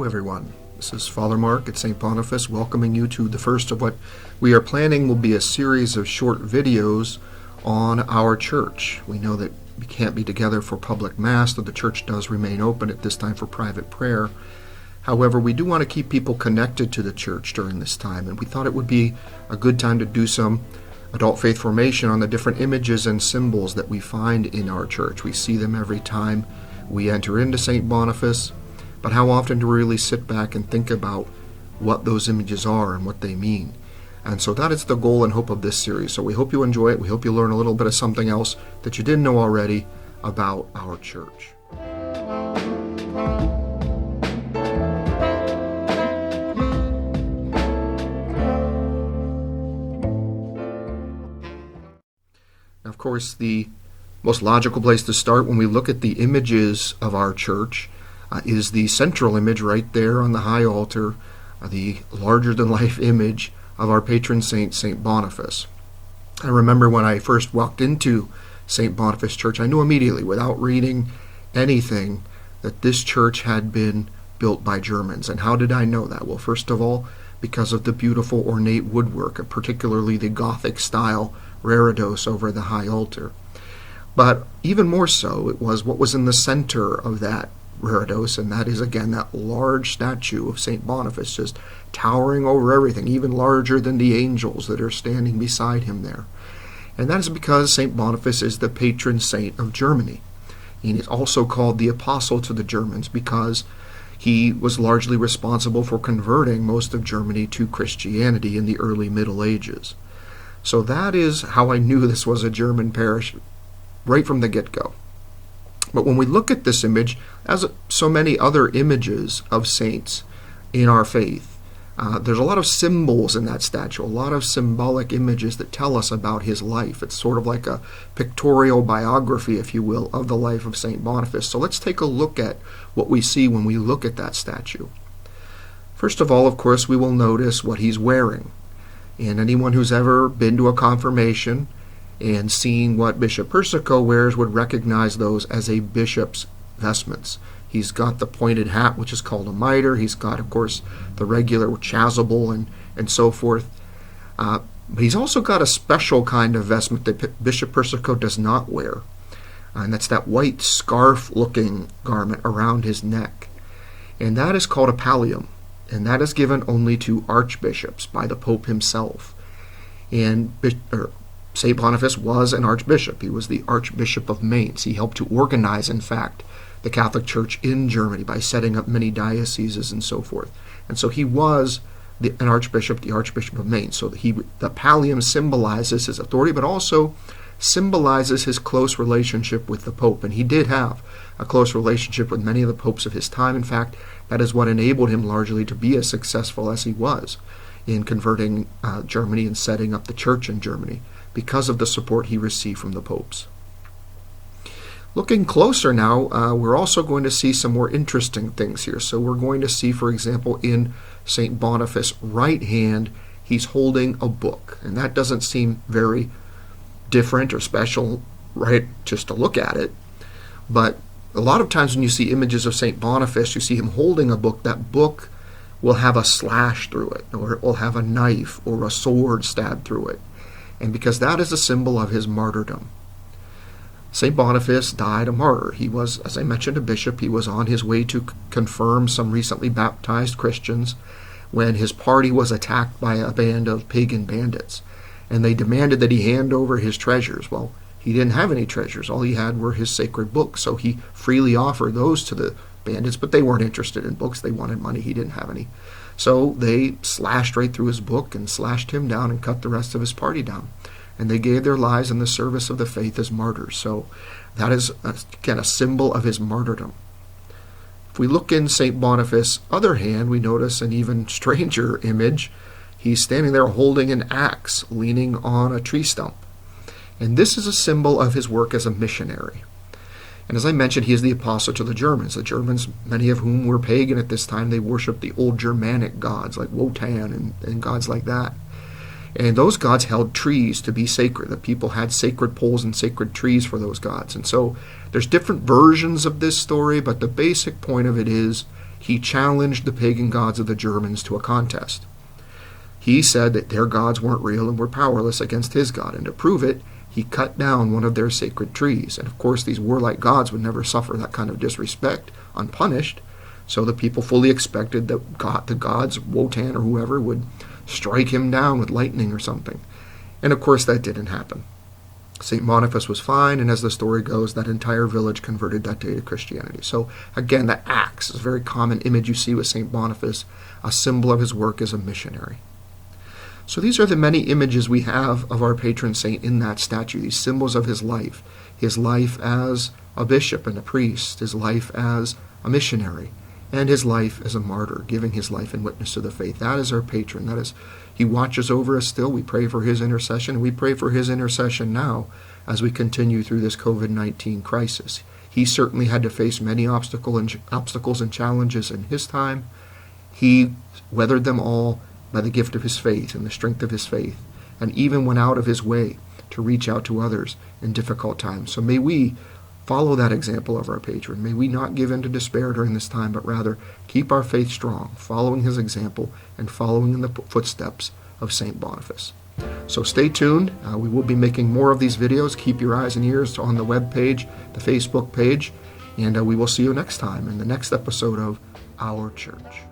Hello everyone, this is Father Marc at St. Boniface welcoming you to the first of what we are planning will be a series of short videos on our church. We know that we can't be together for public mass, though the church does remain open at this time for private prayer. However, we do want to keep people connected to the church during this time, and we thought it would be a good time to do some adult faith formation on the different images and symbols that we find in our church. We see them every time we enter into St. Boniface, but how often do we really sit back and think about what those images are and what they mean? And so that is the goal and hope of this series. So we hope you enjoy it. We hope you learn a little bit of something else that you didn't know already about our church. Now, of course, the most logical place to start when we look at the images of our church is the central image right there on the high altar, the larger-than-life image of our patron saint, St. Boniface. I remember when I first walked into St. Boniface Church, I knew immediately, without reading anything, that this church had been built by Germans. And how did I know that? Well, first of all, because of the beautiful ornate woodwork, particularly the Gothic-style reredos over the high altar. But even more so, it was what was in the center of that reredos, and that is again that large statue of St. Boniface just towering over everything, even larger than the angels that are standing beside him there. And that is because St. Boniface is the patron saint of Germany. He is also called the apostle to the Germans because he was largely responsible for converting most of Germany to Christianity in the early Middle Ages. So that is how I knew this was a German parish right from the get-go. But when we look at this image, as so many other images of saints in our faith, there's a lot of symbols in that statue, a lot of symbolic images that tell us about his life. It's sort of like a pictorial biography, if you will, of the life of St. Boniface. So let's take a look at what we see when we look at that statue. First of all, of course, we will notice what he's wearing. And anyone who's ever been to a confirmation and seen what Bishop Persico wears would recognize those as a bishop's vestments. He's got the pointed hat, which is called a mitre. He's got, of course, the regular chasuble and so forth. But he's also got a special kind of vestment that Bishop Persico does not wear. And that's that white scarf-looking garment around his neck. And that is called a pallium. And that is given only to archbishops by the Pope himself. And St. Boniface was an archbishop. He was the Archbishop of Mainz. He helped to organize, in fact, the Catholic Church in Germany by setting up many dioceses and so forth. And so he was an archbishop, the Archbishop of Mainz. So the pallium symbolizes his authority, but also symbolizes his close relationship with the Pope. And he did have a close relationship with many of the popes of his time. In fact, that is what enabled him largely to be as successful as he was in converting Germany and setting up the church in Germany, because of the support he received from the popes. Looking closer now, we're also going to see some more interesting things here. So we're going to see, for example, in St. Boniface's right hand, he's holding a book. And that doesn't seem very different or special, right, just to look at it. But a lot of times when you see images of St. Boniface, you see him holding a book. That book will have a slash through it, or it will have a knife or a sword stabbed through it. And because that is a symbol of his martyrdom. St. Boniface died a martyr. He was, as I mentioned, a bishop. He was on his way to confirm some recently baptized Christians when his party was attacked by a band of pagan bandits. And they demanded that he hand over his treasures. Well, he didn't have any treasures. All he had were his sacred books. So he freely offered those to the bandits, but they weren't interested in books. They wanted money. He didn't have any. So they slashed right through his book and slashed him down and cut the rest of his party down. And they gave their lives in the service of the faith as martyrs. So that is, again, a symbol of his martyrdom. If we look in St. Boniface's other hand, we notice an even stranger image. He's standing there holding an axe, leaning on a tree stump. And this is a symbol of his work as a missionary. And as I mentioned, he is the apostle to the Germans. The Germans, many of whom were pagan at this time, they worshipped the old Germanic gods like Wotan and gods like that. And those gods held trees to be sacred. The people had sacred poles and sacred trees for those gods. And so there's different versions of this story, but the basic point of it is he challenged the pagan gods of the Germans to a contest. He said that their gods weren't real and were powerless against his God, and to prove it, he cut down one of their sacred trees. And of course, these warlike gods would never suffer that kind of disrespect unpunished, so the people fully expected that the gods, Wotan or whoever, would strike him down with lightning or something. And of course, that didn't happen. St. Boniface was fine, and as the story goes, that entire village converted that day to Christianity. So again, the axe is a very common image you see with St. Boniface, a symbol of his work as a missionary. So these are the many images we have of our patron saint in that statue, these symbols of his life as a bishop and a priest, his life as a missionary, and his life as a martyr, giving his life in witness to the faith. That is our patron. That is, he watches over us still. We pray for his intercession, and we pray for his intercession now as we continue through this COVID-19 crisis. He certainly had to face many obstacles and challenges in his time. He weathered them all by the gift of his faith and the strength of his faith, and even went out of his way to reach out to others in difficult times. So may we follow that example of our patron. May we not give in to despair during this time, but rather keep our faith strong, following his example and following in the footsteps of St. Boniface. So stay tuned. We will be making more of these videos. Keep your eyes and ears on the web page, the Facebook page, and we will see you next time in the next episode of Our Church.